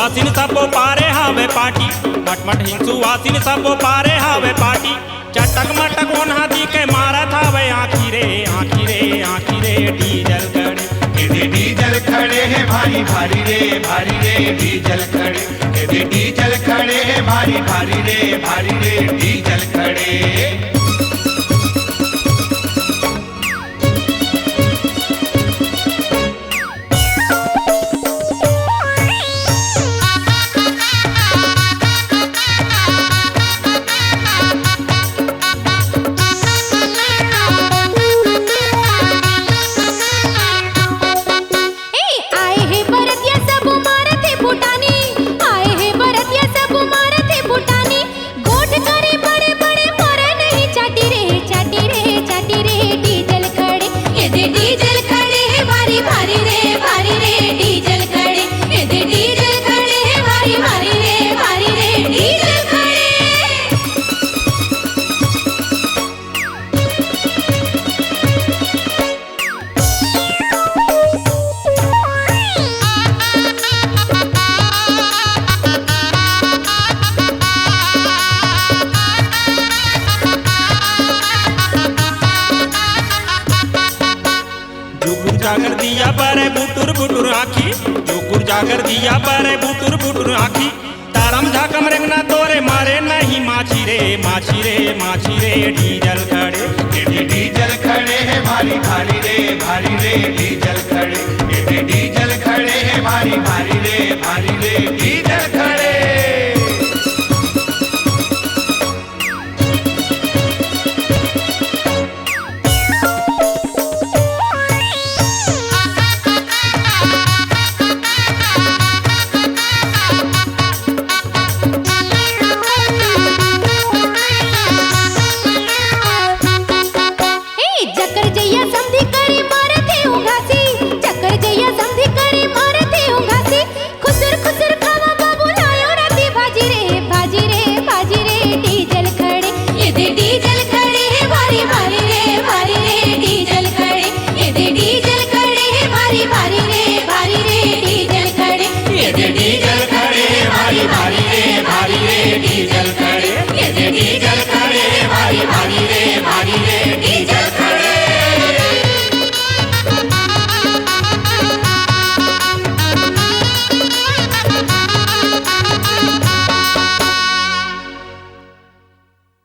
वासिन सबो पारे हावे पाटी, मटमट हिंसू वासिन सबो पारे हावे पाटी। चटक मटक ओन्हा दी के मारत हावे आखी रे आखी रे आखी रे डीजल खड़े। इधे डीजल खड़े हैं भारी भारी रे डीजल खड़े। इधे डीजल खड़े हैं भारी भारी रे डीजल खड़े। जागर दिया पर बुटुर बुटुर आखी, जोकुर जागर दिया पर बुटुर बुटुर आखी। तारम झाकम रेंगना तोरे मारे नहीं माछी रे डीजल खड़े।